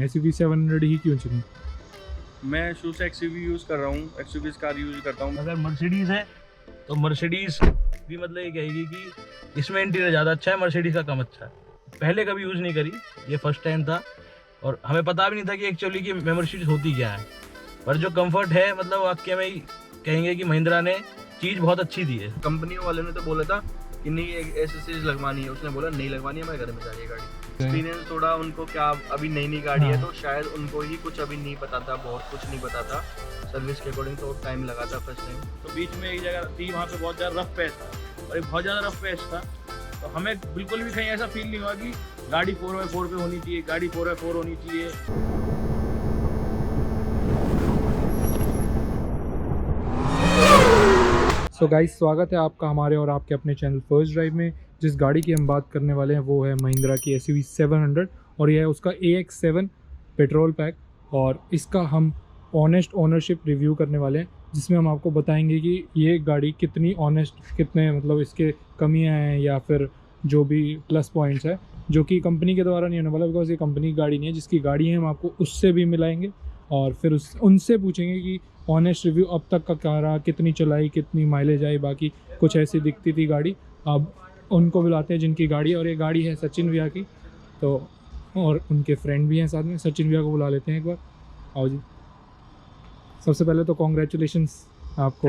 SUV 700 ही क्यों चुनी? मैं शुरू से एक्सयूवी यूज़ कर रहा हूँ, एक्सयूवी कार यूज़ करता हूँ। अगर मर्सिडीज़ है तो मर्सिडीज़ भी मतलब ये कहेगी कि इसमें इंटीरियर ज़्यादा अच्छा है, मर्सिडीज़ का कम अच्छा है। पहले कभी यूज़ नहीं करी, ये फर्स्ट टाइम था और हमें पता भी नहीं था कि एक्चुअली की मर्सिडीज़ होती क्या है। पर जो कंफर्ट है मतलब वाकई में ही कहेंगे कि महिंद्रा ने चीज़ बहुत अच्छी दी है। कंपनी वाले ने तो बोला था कि नहीं एक एसेसरीज लगवानी है, उसने बोला नहीं लगवानी है, हमारे घर में जा रही है गाड़ी। एक्सपीरियंस थोड़ा उनको क्या अभी नई गाड़ी है तो शायद उनको ही कुछ अभी नहीं पता था, बहुत कुछ नहीं पता था सर्विस के अकॉर्डिंग, तो टाइम लगा था फर्स्ट टाइम। तो बीच में एक जगह थी वहाँ पे बहुत ज़्यादा रफ पैच था और एक बहुत ज़्यादा रफ पैच था, तो हमें बिल्कुल भी कहीं ऐसा फील नहीं हुआ कि गाड़ी 4x4 पे होनी चाहिए, गाड़ी 4x4 होनी चाहिए। सो गाइस, स्वागत है आपका हमारे और आपके अपने चैनल फर्स्ट ड्राइव में। जिस गाड़ी की हम बात करने वाले हैं वो है महिंद्रा की SUV 700 और यह है उसका AX7 पेट्रोल पैक। और इसका हम ऑनेस्ट ओनरशिप रिव्यू करने वाले हैं, जिसमें हम आपको बताएंगे कि ये गाड़ी कितनी ऑनेस्ट, कितने मतलब इसके कमियां हैं या फिर जो भी प्लस पॉइंट्स है, जो कि कंपनी के द्वारा नहीं होने वाला, बिकॉज ये कंपनी की गाड़ी नहीं है। जिसकी गाड़ी है हम आपको उससे भी मिलाएंगे और फिर उनसे पूछेंगे कि ऑनेस्ट रिव्यू अब तक का क्या रहा, कितनी चलाई, कितनी माइलेज आई, बाकी कुछ ऐसी दिखती थी गाड़ी। अब उनको बुलाते हैं जिनकी गाड़ी है, और ये गाड़ी है सचिन भैया की, तो और उनके फ्रेंड भी हैं साथ में। सचिन भैया को बुला लेते हैं एक बार। आओ जी। सबसे पहले तो कॉन्ग्रेचुलेशंस आपको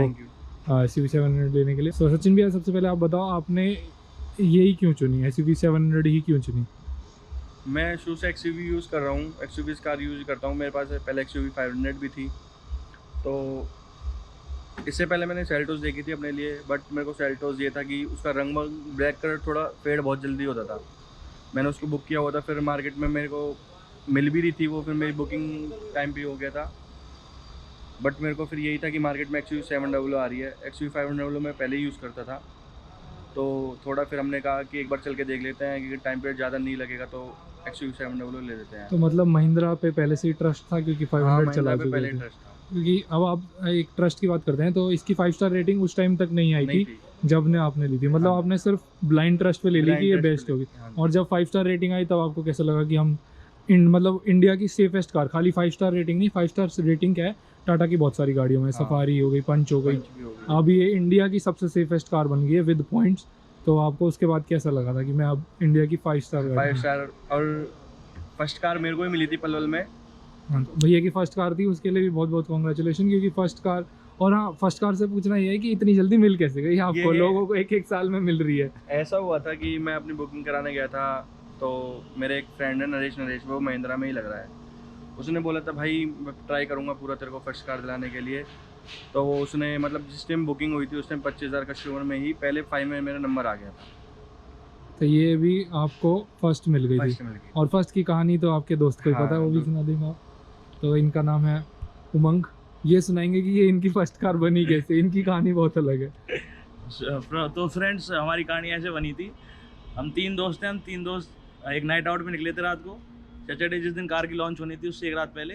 SUV 700 लेने के लिए। सो सचिन भैया, सबसे पहले आप बताओ आपने यही क्यों चुनी, SUV 700 ही क्यों चुनी? मैं शुरू से एक्सयूवी यूज़ कर रहा हूँ, एक्सयूवी कार यूज़ करता हूँ। मेरे पास पहले एक्सयूवी 500 भी थी, तो इससे पहले मैंने सेल्टोस देखी थी अपने लिए, बट मेरे को सेल्टोस ये था कि उसका रंग ब्लैक कलर थोड़ा फेड बहुत जल्दी होता था। मैंने उसको बुक किया हुआ था, फिर मार्केट में मेरे को मिल भी रही थी वो, फिर मेरी बुकिंग टाइम पे हो गया था। बट मेरे को फिर यही था कि मार्केट में एक्सयूवी 700 आ रही है, एक्सयूवी 500 मैं पहले ही यूज़ करता था, तो थोड़ा फिर हमने कहा कि एक बार चल के देख लेते हैं, क्योंकि टाइम पीरियड ज़्यादा नहीं लगेगा, तो एक्सयूवी 700 ले लेते हैं। तो मतलब महिंद्रा पे पहले से ही ट्रस्ट था, क्योंकि 500 चला चुके पहले थे। इंटरेस्ट था। क्योंकि अब आप एक ट्रस्ट की बात करते हैं तो इसकी 5 स्टार रेटिंग उस टाइम तक नहीं आई नहीं थी थी। जब ने आपने ली थी, मतलब हाँ। आपने सिर्फ ब्लाइंड ट्रस्ट पे ले ली Blind कि ये trust पे बेस्ट ले होगी। ली, हाँ। और जब 5 स्टार रेटिंग आई तब आपको कैसा लगा कि हम मतलब इंडिया की सेफेस्ट कार, खाली 5 स्टार रेटिंग नहीं, 5 स्टार रेटिंग क्या है, टाटा की बहुत सारी गाड़ियों में, सफारी हो गई, पंच हो गई, पंच भी हो गई। अब ये इंडिया की सबसे सेफेस्ट कार बन गई है विद पॉइंट्स। तो आपको उसके बाद कैसा लगा था कि मैं अब इंडिया की 5 स्टार 5 स्टार, और फर्स्ट कार मेरे को ही मिली थी पलवल में। हाँ, तो भैया की फर्स्ट कार थी, उसके लिए भी बहुत बहुत कॉन्ग्रेचुलेशन, क्योंकि फर्स्ट कार। और हाँ, फर्स्ट कार से पूछना ये है कि इतनी जल्दी मिल कैसे गई आपको? लोगों को एक एक साल में मिल रही है। ऐसा हुआ था कि मैं अपनी बुकिंग कराने गया था, तो मेरे एक फ्रेंड है नरेश, वो महिंद्रा में ही लग रहा है। उसने बोला था भाई मैं ट्राई करूँगा पूरा तेरे को फर्स्ट कार दिलाने के लिए। तो उसने मतलब जिस टाइम बुकिंग हुई थी उस टाइम 25,000 कस्टमर में ही पहले 5 में मेरा नंबर आ गया था। तो ये भी आपको फर्स्ट मिल गई फर्स्ट थी। मिल गई। और फर्स्ट की कहानी तो आपके दोस्त को ही हाँ, पता है, वो भी दोस्त। सुना देंगे आप। तो इनका नाम है उमंग, ये सुनाएंगे कि ये इनकी फर्स्ट कार बनी कैसे, इनकी कहानी बहुत अलग है। तो फ्रेंड्स, हमारी कहानी ऐसे बनी थी। हम तीन दोस्त हैं, हम तीन दोस्त एक नाइट आउट में निकले थे रात को, सैटरडे जिस दिन कार की लॉन्च होनी थी उससे एक रात पहले।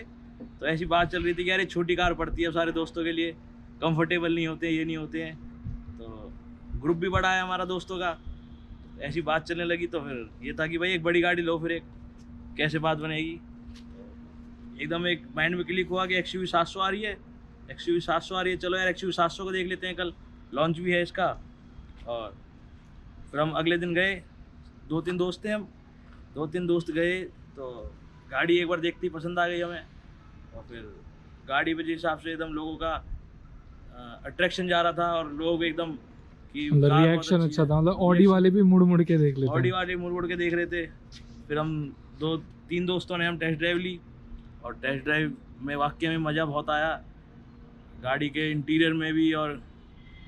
तो ऐसी बात चल रही थी कि यार ये छोटी कार पड़ती है सारे दोस्तों के लिए, कंफर्टेबल नहीं होते, ये नहीं होते हैं। तो ग्रुप भी बड़ा है हमारा दोस्तों का, तो ऐसी बात चलने लगी। तो फिर ये था कि भाई एक बड़ी गाड़ी लो, फिर एक कैसे बात बनेगी। एकदम एक माइंड में क्लिक हुआ कि एक्सयूवी 700 आ रही है, एक्सयूवी 700 आ रही है, चलो यार एक्सयूवी 700 को देख लेते हैं, कल लॉन्च भी है इसका। और फिर हम अगले दिन गए, 2-3 दोस्त थे हम, 2-3 दोस्त गए, तो गाड़ी एक बार देखती पसंद आ गई हमें। और फिर गाड़ी पे जिस हिसाब से एकदम लोगों का अट्रैक्शन जा रहा था, और लोग एकदम कि मतलब कार बहुत रिएक्शन अच्छी अच्छा है। था, मतलब ऑडी वाले भी मुड़ मुड़ के देख लेते ऑडी हैं। वाले मुड़ मुड़ के देख रहे थे। फिर हम 2-3 दोस्तों ने हम टेस्ट ड्राइव ली, और टेस्ट ड्राइव में वाकई में मज़ा बहुत आया, गाड़ी के इंटीरियर में भी। और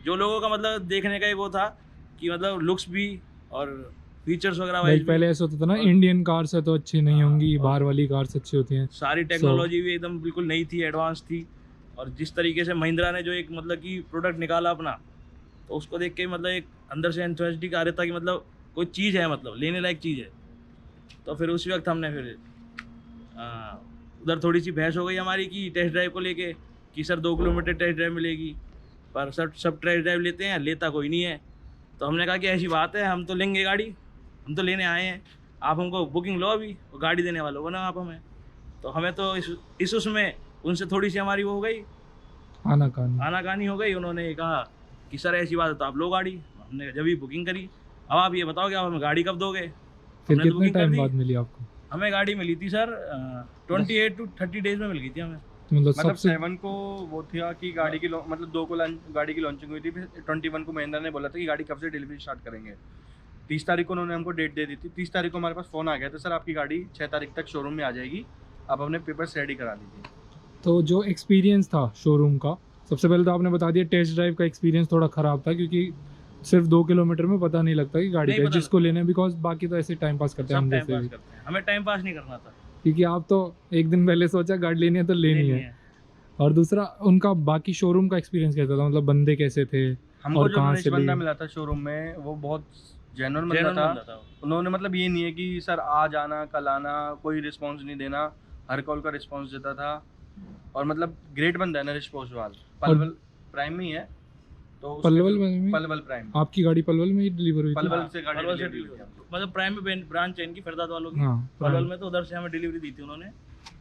जो लोगों का मतलब देखने का एक वो था कि मतलब लुक्स भी और फीचर्स वगैरह वाइज पहले ऐसा होता था ना, और- इंडियन कार से तो अच्छी नहीं होंगी, और- बाहर वाली कार से अच्छी होती हैं। सारी टेक्नोलॉजी भी एकदम बिल्कुल नई थी, एडवांस थी। और जिस तरीके से महिंद्रा ने जो एक मतलब कि प्रोडक्ट निकाला अपना, तो उसको देख के मतलब एक अंदर से एंथुसियास्टिक आ रहा था कि मतलब कोई चीज़ है, मतलब लेने लायक चीज़ है। तो फिर उसी वक्त हमने फिर उधर थोड़ी सी बहस हो गई हमारी कि टेस्ट ड्राइव को लेके, कि सर 2 किलोमीटर टेस्ट ड्राइव मिलेगी, पर सब टेस्ट ड्राइव लेते हैं, लेता कोई नहीं है। तो हमने कहा कि ऐसी बात है, हम तो लेंगे गाड़ी, हम तो लेने आए हैं, आप हमको बुकिंग लो अभी, और गाड़ी देने वालों बना आप हमें। तो हमें तो इस उसमें उनसे थोड़ी सी हमारी वो हो गई, आनाकानी हो गई। उन्होंने कहा कि सर ऐसी बात है तो आप लो गाड़ी। हमने जब भी बुकिंग करी, अब आप ये बताओ कि आप हमें गाड़ी कब दोगे। फिर हमने तो कितने बुकिंग कर टाइम दी। बाद मिली आपको? हमें गाड़ी मिली थी सर 28 to 30 डेज में मिल गई थी हमें। मतलब मतलब सबसे 7 को वो था कि गाड़ी की मतलब 2 को गाड़ी की लॉन्चिंग हुई थी, फिर 21 को महिंद्रा ने बोला था कि गाड़ी कब से डिलीवरी स्टार्ट करेंगे। 30 तारीख को उन्होंने हमको डेट दे दी थी। 30 तारीख को हमारे पास फ़ोन आ गया था, सर आपकी गाड़ी 6 तारीख तक शोरूम में आ जाएगी, आप अपने पेपर्स रेडी करा लीजिए। तो जो एक्सपीरियंस था शोरूम का, सबसे पहले तो आपने बता दिया टेस्ट ड्राइव का एक्सपीरियंस थोड़ा ख़राब था, क्योंकि सिर्फ 2 किलोमीटर में पता नहीं लगता कि गाड़ी नहीं का पता जिसको लेना है, बिकॉज बाकी तो ऐसे टाइम पास करते हैं हम सब टाइम जैसे पास भी। करते हैं, हमें टाइम पास नहीं करना था। क्योंकि आप तो एक दिन पहले सोचा गाड़ी लेनी है तो लेनी है। और दूसरा उनका बाकी शोरूम का एक्सपीरियंस कैसा था, मतलब बंदे कैसे थे हमको और जो कहाँ नॉलेज से बंदा ली? मिला था शोरूम में वो बहुत जेन्युइन जेन्युइन बंदा बंदा था। था। उन्होंने मतलब ये नहीं है कि सर आज आना कल आना, कोई रिस्पांस नहीं देना, हर कॉल का रिस्पांस देता था। और मतलब ग्रेट बंदा है नरेश पोसवाल, पलवल प्राइम में ही है। तो उसके पलवल थ्रू- में? पलवल प्राइम, आपकी गाड़ी पलवल में ही डिलीवर हुई थी? पलवल से गाड़ी पलवल से डिलीवरी हुई थी delivery। हमको। मतलब प्राइम में ब्रांच है इनकी फरदाद वालों की। हाँ, पलवल प्राइम। में तो उधर से हमें डिलीवरी दी थी उन्होंने।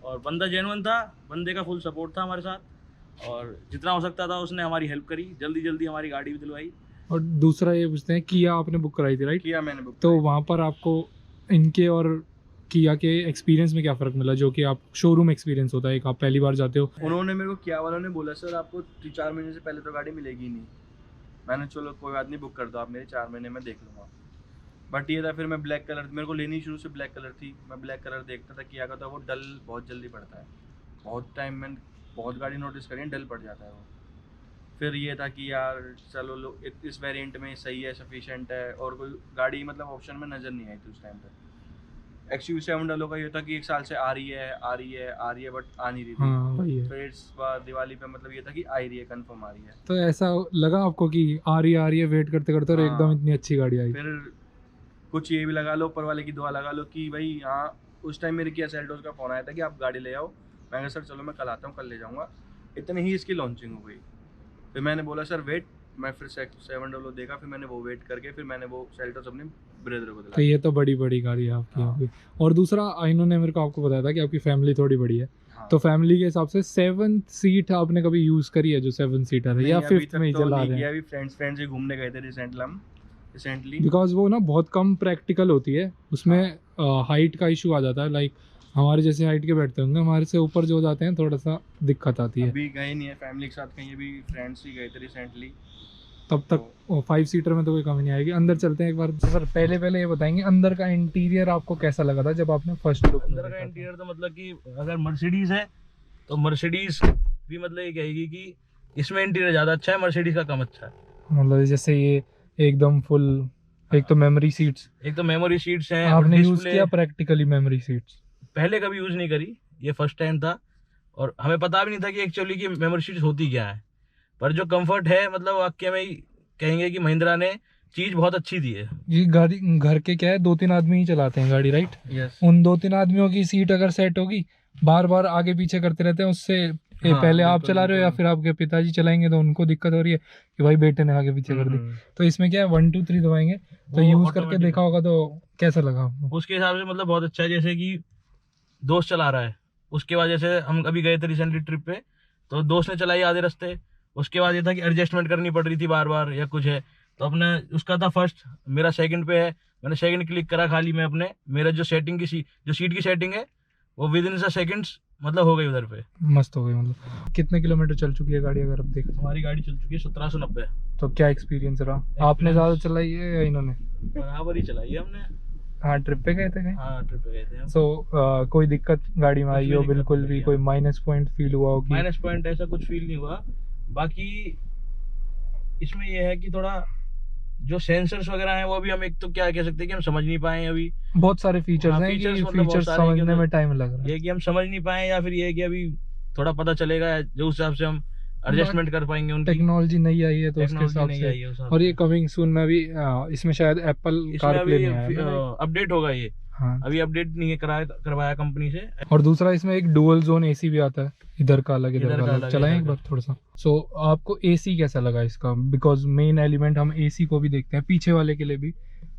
और बंदा जेन्युइन था, बंदे का फुल सपोर्ट था हमारे साथ, और जितना हो सकता था उसने हमारी हेल्प करी, जल्दी जल्दी हमारी गाड़ी भी दिलवाई। और दूसरा ये पूछते हैं, किया आपने बुक कराई थी राइट? किया मैंने बुक तो वहाँ पर आपको इनके और किया के एक्सपीरियंस में क्या फ़र्क मिला, जो कि आप शोरूम एक्सपीरियंस होता है, एक आप पहली बार जाते हो? उन्होंने मेरे को किया वालों ने बोला सर आपको 4 महीने से पहले तो गाड़ी मिलेगी ही नहीं। मैंने चलो कोई बात नहीं, बुक कर दो आप, मेरे 4 महीने में देख लूँगा। बट ये था, फिर मैं ब्लैक कलर, मेरे को लेनी शुरू से ब्लैक कलर थी, मैं ब्लैक कलर देखता था। किया का था वो डल बहुत जल्दी पड़ता है, बहुत टाइम में बहुत गाड़ी नोटिस करी है, डल पड़ जाता है वो। फिर ये था कि यार चलो लो इस वेरिएंट में सही है, सफिशिएंट है, और कोई गाड़ी मतलब ऑप्शन में नज़र नहीं आई थी उस टाइम पे। XUV700 का ये था कि 1 साल से आ रही है बट आ नहीं रही थी। हाँ वही है। फिर इस बार दिवाली पे मतलब ये था कि आ ही रही है, कंफर्म आ रही है। तो ऐसा लगा आपको कि आ रही है वेट करते करते और हाँ। एकदम इतनी अच्छी गाड़ी आई? फिर कुछ ये भी लगा लो, ऊपर वाले की दुआ लगा लो कि भाई हाँ, उस टाइम मेरे किया सेल्टोस का फ़ोन आया था कि आप गाड़ी ले आओ। मैं कहा सर चलो मैं कल आता हूँ, कल ले जाऊँगा। इतने ही इसकी लॉन्चिंग हो गई। फिर मैंने बोला सर वेट, मैं फिर 700 देखा, फिर मैंने वो वेट करके फिर मैंने वो सेल्टोस अपने ब्रदर को तो दिलाया। ये तो बड़ी बड़ी गाड़ी है आपकी हाँ। यहाँ पे। और दूसरा इन्होंने मेरे को आपको बताया था कि आपकी फैमिली थोड़ी बड़ी है, हाँ। तो फैमिली के हिसाब से 7 सीट आपने कभी यूज़ करी है, जो 7 सीटर है, या नहीं, अभी 5th तक में ही तो चला नहीं रहे किया, हैं? अभी फ्रेंड्स ही घूमने गए थे रिसेंटली। बिकॉज वो ना बहुत कम प्रैक्टिकल होती है, उसमें हाइट का इशू आ जाता है। लाइक हमारे जैसे हाइट के बैठते होंगे, हमारे से ऊपर जो जाते हैं थोड़ा सा दिक्कत आती है। अभी गए नहीं है फैमिली के साथ कहीं, अभी फ्रेंड्स ही गए थे रिसेंटली। तब तक 5 सीटर में तो कोई कमी नहीं आएगी। अंदर चलते हैं एक बार। सर पहले ये बताएंगे, अंदर का इंटीरियर आपको कैसा लगा था जब आपने फर्स्ट लुक? अंदर का इंटीरियर तो मतलब कि अगर मर्सिडीज है तो मर्सिडीज भी मतलब ये कहेगी कि इसमें इंटीरियर ज़्यादा अच्छा है, मर्सिडीज का कम अच्छा है। मतलब जैसे ये एकदम फुल, एक तो मेमोरी सीट्स, एक तो मेमोरी सीट्स हैं। आपने यूज़ डिस्प्ले किया प्रैक्टिकली मेमोरी सीट्स? पहले कभी यूज़ नहीं करी, ये फर्स्ट टाइम था, और हमें पता भी नहीं था कि एक्चुअली की मेमोरी सीट्स होती क्या है। पर जो कंफर्ट है, मतलब वाकई में ही कहेंगे कि महिंद्रा ने चीज़ बहुत अच्छी दी है। ये गाड़ी घर के क्या है, 2-3 आदमी ही चलाते हैं गाड़ी राइट? यस। उन 2-3 आदमियों की सीट अगर सेट होगी, बार बार आगे पीछे करते रहते हैं, उससे हाँ, पहले आप बिल्कुल, चला रहे हो या बिल्कुल। फिर आपके पिताजी चलाएंगे तो उनको दिक्कत हो रही है कि भाई बेटे ने आगे पीछे कर दी। तो इसमें क्या है, 1 2 3 दबाएंगे तो वो यूज़ करके automatic देखा होगा, तो कैसा लगा आपको? उसके हिसाब से मतलब बहुत अच्छा है। जैसे कि दोस्त चला रहा है, उसके बाद जैसे हम अभी गए थे रिसेंटली ट्रिप पे, तो दोस्त ने चलाई आधे रास्ते, उसके बाद ये था कि एडजस्टमेंट करनी पड़ रही थी बार बार या कुछ है, तो अपने उसका था फर्स्ट, मेरा सेकंड पे है, मैंने सेकंड क्लिक करा खाली, मैं अपने मेरा जो सेटिंग की जो सीट की सेटिंग है वो विद इन सेकंड्स मतलब हो गई उधर पे। मस्त हो गई। मतलब कितने किलोमीटर चल चुकी है गाड़ी अगर आप देखें? हमारी गाड़ी चल चुकी है 1790। तो क्या एक्सपीरियंस रहा? आपने ज़्यादा चलाई है या इन्होंने? बराबर ही चलाई है हमने। हाँ, ट्रिप पे गए थे कहीं? हाँ, ट्रिप पे गए थे हम। सो कोई दिक्कत गाड़ी में कुछ आई भी हो? दिक्कत बिल्कुल नहीं भी आई। कोई माइनस पॉइंट फील हुआ हो कि? माइनस पॉइंट ऐसा कुछ फील नहीं हुआ। बाकी इसमें यह है कि थोड़ा जो सेंसर्स वगैरह हैं वो अभी हम एक तो क्या कह सकते हैं कि हम समझ नहीं पाए अभी। बहुत सारे फीचर्स हाँ, हैं कि features मतलब बहुत फीचर्स सारे हैं कि समझने मतलब में टाइम लग रहा है। ये कि हम समझ नहीं पाए, या फिर ये कि अभी थोड़ा पता चलेगा जो उस हिसाब से हम एडजस्टमेंट कर पाएंगे उनकी। टेक्नोलॉजी नहीं आई है तो उसके टेक्नोलॉजी हिसाब नहीं से। आई है उस हिसाब और ये से। कमिंग सून में भी इसमें शायद एप्पल इसमें कारप्ले अभी नहीं आया है ना? अपडेट होगा ये, हाँ। अभी अपडेट नहीं है करवाया कंपनी से। और दूसरा इसमें एक डुअल जोन एसी भी आता है, इधर का अलग इधर का अलग। चलाएं इधर एक का। बार थोड़ा सा। सो आपको एसी कैसा लगा इसका? बिकॉज मेन एलिमेंट हम एसी को भी देखते हैं पीछे वाले के लिए भी,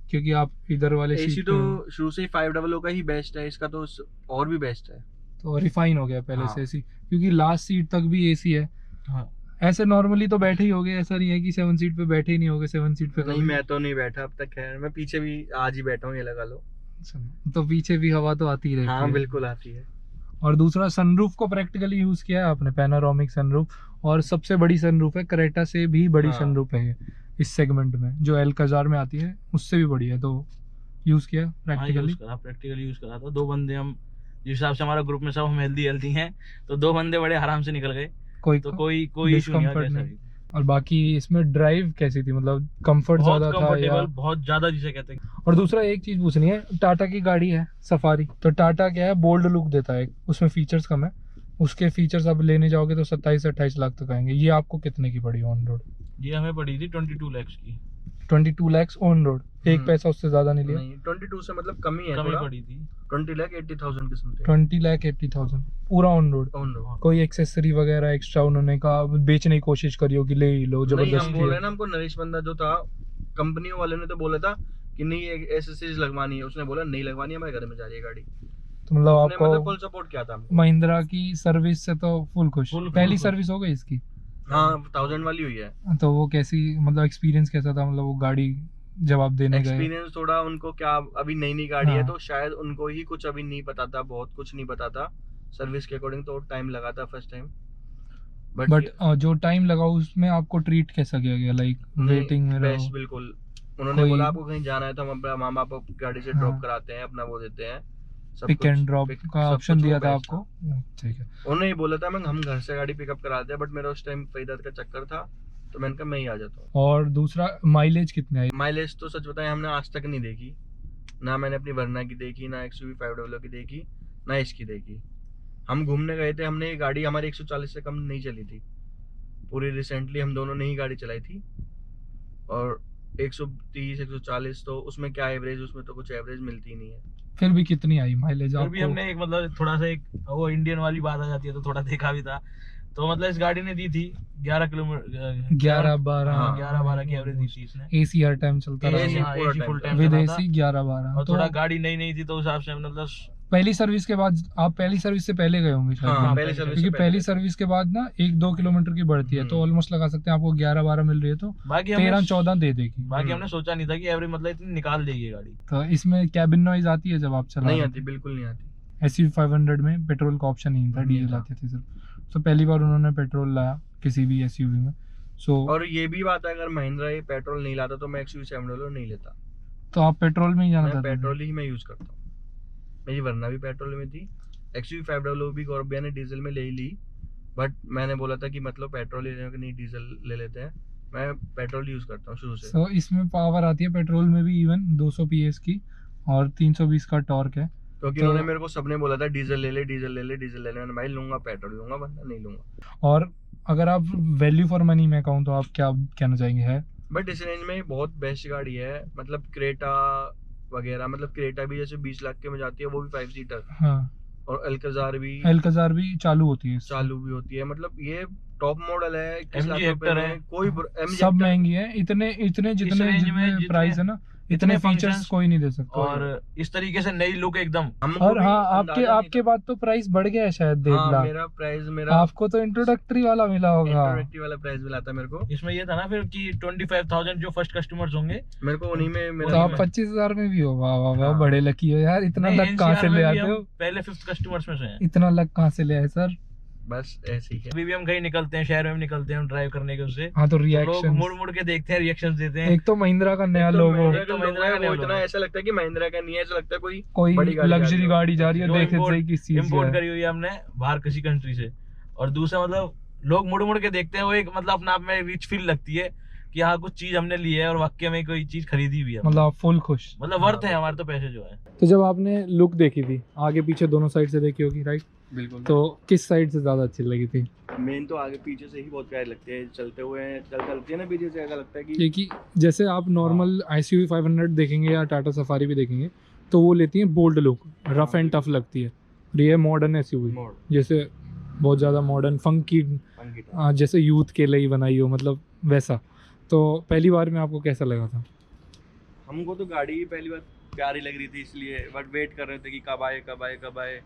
क्योंकि आप इधर वाले एसी सीट तो शुरू से ही 500 का ही बेस्ट है, इसका तो और भी बेस्ट है। तो रिफाइन हो गया पहले हाँ। से एसी, क्योंकि लास्ट सीट तक भी एसी है। हाँ। ऐसे नॉर्मली तो बैठे ही होगे, ऐसा नहीं है कि 7 सीट पे बैठे ही नहीं होगे 7 सीट पे नहीं कभी। मैं तो नहीं बैठा अब तक, खैर मैं पीछे भी आज ही बैठा हूँ, ये लगा लो। अच्छा, तो पीछे भी हवा तो आती ही रहती हाँ है। बिल्कुल आती है। और दूसरा सनरूफ को प्रैक्टिकली यूज किया है आपने, पैनारोमिक सनरूफ, और सबसे बड़ी सनरूफ है, क्रेटा से भी बड़ी हाँ। सनरूफ है ये इस सेगमेंट में, जो एल्काजार में आती है उससे भी बड़ी है। तो यूज किया हाँ, प्रैक्टिकली। यूज करा, प्रैक्टिकली यूज करा था। 2 बंदे हम, जिस हिसाब से हमारा ग्रुप में सब हम हेल्दी हैं, तो 2 बंदे बड़े आराम से निकल गए, कोई तो कोई इशू नहीं discomfort है कैसा नहीं। भी। और बाकी इसमें ड्राइव कैसी थी, मतलब कंफर्ट बहुत ज्यादा था कंफर्टेबल, या? बहुत ज्यादा जिसे कहते हैं। और दूसरा एक चीज पूछनी है, टाटा की गाड़ी है सफारी, तो टाटा क्या है, बोल्ड लुक देता है, उसमें फीचर्स कम है। उसके फीचर्स आप लेने जाओगे तो 27 से 28 लाख तक आएंगे। ये आपको कितने की पड़ी ऑन रोड? ये हमें पड़ी थी 22 लाख की। 22 लाख ऑन रोड, एक पैसा उससे ज्यादा नहीं लिया। नहीं 22 से मतलब कम ही है, कम ही थोड़ा पड़ी थी। 20,80,000 के समथिंग 20,80,000 पूरा ऑन रोड। On road. कोई एक्सेसरी वगैरह एक्स्ट्रा उन्होंने कहा बेचने की कोशिश करी हो कि ले ही लो नहीं हम जबरदस्ती बोल रहे है? हैं ना, हमको नरेश बंदा जो था कंपनी वाले ने तो बोला था कि नहीं एसेसरीज लगवानी है, उसने बोला नहीं लगवानी है, हमारे घर में जा रही है गाड़ी। तो मतलब उसने मतलब आपको फुल सपोर्ट किया था हमको। महिंद्रा की सर्विस से तो फुल खुश? Full पहली खुश। सर्विस हो गई इसकी? हाँ 1000 वाली हुई है। तो वो कैसी, मतलब एक्सपीरियंस कैसा था, मतलब वो गाड़ी जब आप देने गए? एक्सपीरियंस थोड़ा उनको क्या, अभी नई नई गाड़ी है हाँ। तो शायद उनको ही कुछ अभी नहीं पता था, बहुत कुछ नहीं पता था सर्विस के अकॉर्डिंग, तो टाइम लगा था फर्स्ट टाइम। बट जो टाइम लगा उसमें आपको ट्रीट कैसा किया गया, लाइक वेटिंग में बेस्ट रहो? बिल्कुल। उन्होंने कोई- बोला आपको कहीं जाना है तो हम अपना माँ बाप को गाड़ी से ड्रॉप हाँ। कराते हैं, अपना वो देते हैं सब पिक कुछ, एंड ड्रॉप pick- का सब ऑप्शन कुछ वो दिया था best आपको? ठीक है। उन्होंने ही बोला था मैं हम घर से गाड़ी पिकअप कराते हैं, बट मेरा उस टाइम फरीदाबाद का चक्कर था तो मैंने कहा मैं ही आ जाता हूँ। और दूसरा माइलेज कितने आई? माइलेज तो सच बताएं हमने आज तक नहीं देखी, ना मैंने अपनी वर्ना की देखी, ना XUV 500 की देखी, ना इसकी देखी। हम घूमने गए थे, हमने ये गाड़ी हमारी 140 से कम नहीं चली थी पूरी, रिसेंटली हम दोनों ने ही गाड़ी चलाई थी, और 130 140 तो उसमें क्या एवरेज, उसमें तो कुछ एवरेज मिलती ही नहीं है। फिर भी कितनी आई माइलेज फिर भी आपको? हमने एक मतलब थोड़ा सा एक वो इंडियन वाली बात आ जाती है तो थोड़ा देखा भी था, तो मतलब इस गाड़ी ने दी थी 11 किलोमीटर, 11-12। हाँ, 11-12 की एवरेज दी थी इसने। एसी हर टाइम चलता AC रहा, हाँ, पूरा AC full time time with चला एसी था। 11-12। और तो थोड़ा गाड़ी नई नई थी तो उस हिसाब से मतलब पहली सर्विस के बाद, आप पहली सर्विस से पहले गए होंगे शायद? हाँ, ना? पहली सर्विस से क्योंकि पहले पहली गए थे। सर्विस के बाद ना 1-2 किलोमीटर की बढ़ती है, तो हम्म। ऑलमोस्ट लगा सकते हैं आपको 11-12 मिल रही है, तो बाकी हमने 13-14 दे देगी। बाकी हमने सोचा नहीं था कि एवरेज मतलब इतनी निकाल देगी ये गाड़ी। तो इसमें कैबिन नॉइज आती है जब आप चला नहीं रहे आती, बिल्कुल नहीं आती। थे? SUV 500 में पेट्रोल का ऑप्शन नहीं था, नहीं डीजल था। आती थी सिर्फ। तो पहली बार उन्होंने पेट्रोल लाया किसी भी SUV में। सो और ये भी बात है, अगर महिंद्रा ये पेट्रोल नहीं लाता तो मैं XUV 700 नहीं लेता। तो आप पेट्रोल में ही जाना मैं चाहते थे? पेट्रोल ही मैं यूज करता हूँ, मेरी वरना भी पेट्रोल में थी। XUV 500 भी गौरव भैया ने डीजल में ले ही ली, बट मैंने बोला था कि मतलब पेट्रोल ही लेने के नहीं डीजल ले लेते हैं, मैं पेट्रोल यूज करता हूँ शुरू से। सो इसमें पावर आती है पेट्रोल में भी इवन 200 PS की, और 320 का टॉर्क है। क्योंकि उन्होंने मेरे को सबने बोला था डीजल ले ले डीजल ले ले डीजल ले ले, मैंने भाई लूंगा पेट्रोल लूंगा वरना नहीं लूंगा। और अगर आप वैल्यू फॉर मनी में कहूँ तो आप क्या कहना चाहेंगे है? बट इस रेंज में बहुत बेस्ट गाड़ी है, मतलब क्रेटा वगैरह, मतलब क्रेटा भी जैसे 20 लाख के में जाती है वो भी 5 सीटर, हाँ, और अल्काजार भी एल्काजार भी चालू होती है इससे। चालू भी होती है, मतलब ये टॉप मॉडल है। 21 लाख MG रुपए हेक्टर में है। कोई MG सब हेक्टर- महंगी है, इतने इतने जितने रेंज में जितने जितने- प्राइस है ना, इतने फीचर्स functions कोई नहीं दे सकता। और इस तरीके से नई लुक एकदम। हमको और भी हाँ, अंदाजा आपके नहीं आपके बाद तो प्राइस बढ़ गया है शायद था। 1.5 हाँ, लाख। मेरा प्राइस मेरा आपको तो इंट्रोडक्टरी वाला मिला होगा। इंटरएक्टिव वाला प्राइस मिला था मेरे को। इसमें ये था ना फिर कि 25,000 जो फर्स्ट कस्टमर्स होंगे, मेरे को उन्हीं में तो मेरा आप 25,000 में भी हो? वाह वाह वाह, हाँ। बड़े लकी हो यार। इतना नहीं, लक कहाँ से NCR ले में भी आते हम हो? पहले 5th कस्टमर्स में से हैं। इतना लक कहाँ से ले आए सर? बस ऐसे ही है। अभी भी हम कहीं निकलते हैं, शहर में भी निकलते हैं हम ड्राइव करने के उससे, हाँ, तो तो लोग रिएक्शन मुड़ मुड़ के देखते हैं, रिएक्शंस देते हैं। एक तो महिंद्रा का नया एक तो लोगो, महिंद्रा एक तो का महिंद्रा लोगो का है, नया वो लोगो इतना है। ऐसा लगता है कि महिंद्रा का नहीं है, ऐसा लगता है कोई कोई बड़ी गाड़ी जा रही लग्जरी हो। गाड़ी जा रही है, जो देखे import- सही किस चीज इम्पोर्ट है। करी हुई है हमने बाहर किसी कंट्री से। और दूसरा मतलब लोग मुड़ मुड़ के देखते हैं, वो एक मतलब अपने आप में रिच फील लगती है कि हाँ कुछ चीज हमने ली है और वाकई में कोई चीज खरीदी भी है, मतलब आप फुल खुश? मतलब वर्थ है हमारे तो पैसे जो है। तो जब आपने लुक देखी थी, आगे पीछे दोनों साइड से देखी होगी, राइट? बिल्कुल। तो किस साइड से ज्यादा अच्छी लगी थी? मेन तो आगे पीछे से ही बहुत प्यारी लगती है, चलते हुए चलती है ना पीछे से, ऐसा लगता है कि क्योंकि जैसे आप नॉर्मल SUV 500 देखेंगे या टाटा सफारी भी देखेंगे तो वो लेती है bold look, rough and tough लगती है। और ये मॉडर्न SUV मोड़ जैसे बहुत ज़्यादा मॉडर्न फंकी, पंखी टाइप। जैसे यूथ के लिए ही बनाई हो, मतलब वैसा। तो पहली बार में आपको कैसा लगा था? हमको तो गाड़ी ही पहली बार प्यारी लग रही थी इसलिए, बट वेट कर रहे थे कि कब आए कब आए कब आए।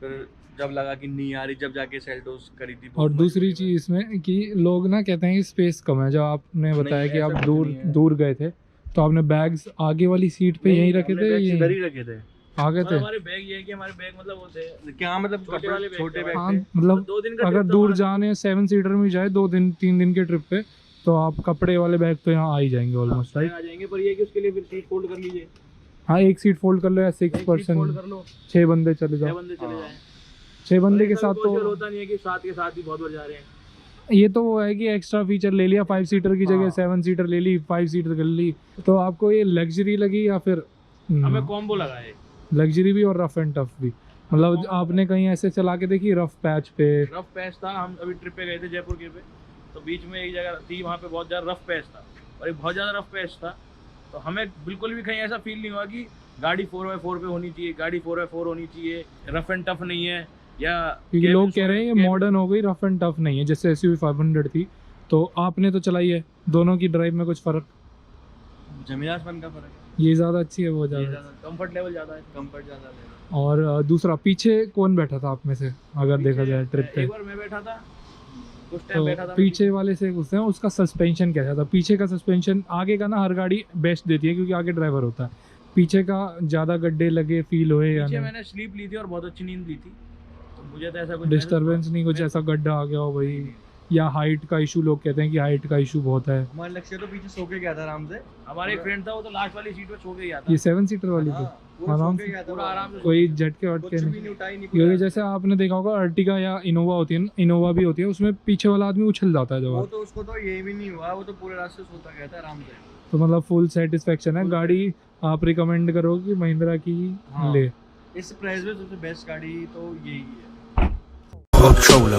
फिर जब लगा कि नहीं आ रही, जब जाके सेल्टोस करी थी। और दूसरी चीज़ इसमें कि लोग ना कहते हैं कि स्पेस कम है। जब आपने बताया कि आप ऐसा दूर कुछ नहीं है। दूर गए थे तो आपने बैग्स आगे वाली सीट पे यहीं रखे थे, इधर यहीं ही रखे थे। आ गए थे? हमारे बैग ये है कि हमारे बैग मतलब वो थे क्या मतलब छोटे वाले बैग छोटे थे। बैग हाँ, थे। मतलब 2 दिन का अगर trip था दूर हमारा। जाने 7 सीटर में जाए 2 दिन 3 दिन के ट्रिप पे तो आप कपड़े वाले बैग तो यहाँ आ ही जाएंगे ऑलमोस्ट, राइट? आ जाएंगे, पर ये है कि उसके लिए फिर सीट फोल्ड कर लीजिए। हाँ, एक सीट फोल्ड कर लो या 6 एक सीट फोल्ड पर्सन कर लो, 6 बंदे चले 6 जाओ। बंदे चले हाँ। जाएं। 6 बंदे के ऐसा साथ भी तो possible होता नहीं है कि साथ के साथ ही बहुत बार जा रहे हैं। ये तो वो है कि एक्स्ट्रा फीचर ले लिया, 5 सीटर की जगह हाँ। 7 सीटर ले ली, 5 सीटर कर ली। तो आपको ये लग्जरी लगी या फिर हमें कॉम्बो लगा है। लग्जरी भी और रफ एंड टफ भी? मतलब आपने कहीं ऐसे चला के देखी रफ पैच पे? रफ पैच था, हम अभी ट्रिप पे गए थे जयपुर के पे, तो बीच में एक जगह थी वहाँ पे बहुत ज़्यादा रफ पैच था और एक बहुत ज़्यादा रफ पैच था। तो हमें बिल्कुल भी कहीं ऐसा फील नहीं हुआ कि गाड़ी 4x4 पे होनी चाहिए, गाड़ी 4x4 होनी चाहिए, रफ एंड टफ नहीं है। या क्योंकि लोग कह रहे हैं ये मॉडर्न हो गई, रफ एंड टफ नहीं है, जैसे SUV 500 थी। तो आपने तो चलाई है, दोनों की ड्राइव में कुछ फ़र्क? जमीन आसमान का फर्क है। ये ज़्यादा अच्छी है, वो ज़्यादा? कंफर्ट लेवल ज़्यादा है। कंफर्ट ज़्यादा है। और दूसरा, पीछे कौन बैठा था आप में से अगर देखा जाए ट्रिप पे? एक बार मैं बैठा था, कुछ टाइम बैठा तो था। पीछे वाले से पूछते हैं उसका सस्पेंशन कैसा था? पीछे का सस्पेंशन, आगे का ना हर गाड़ी बेस्ट देती है क्योंकि आगे ड्राइवर होता है, पीछे का ज़्यादा गड्ढे लगे फील हुए या पीछे नहीं? मैंने स्लीप ली थी और बहुत अच्छी नींद ली थी, तो मुझे तो ऐसा कुछ डिस्टर्बेंस नहीं, कुछ ऐसा गड्ढा आ गया हो भाई, या हाइट का इशू? लोग कहते हैं कि हाइट का इशू बहुत है। हमारे लक्ष्य तो पीछे सो के गया था आराम से। हमारा एक फ्रेंड था, वो तो लास्ट वाली सीट पे सो के गया था। ये 7 सीटर वाली थी? हाँ, वो आराम सो के से? गया था पूरा वो। आराम से कोई झटके कुछ वटके भी नहीं? नहीं उठाई नहीं क्योंकि पूरा। जैसे आपने देखा होगा अर्टिगा या इनोवा होती है ना, इनोवा भी होती है, उसमें पीछे वाला आदमी उछल जाता है जब वो आप। तो उसको तो ये भी नहीं हुआ, वो तो पूरे रास्ते सोता गया था आराम से। तो मतलब फुल सेटिस्फेक्शन है। गाड़ी आप रिकमेंड करोगे महिंद्रा की हाँ। ले? इस प्राइस में सबसे बेस्ट गाड़ी तो यही है। Cholo.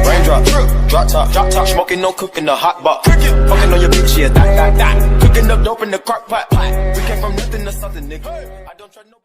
Raindrop, drop top, smoking, no cooking, the hot box. Fucking on your bitch, yeah, that. Cooking up dope in the crock pot. We came from nothing to something, nigga. I don't try no.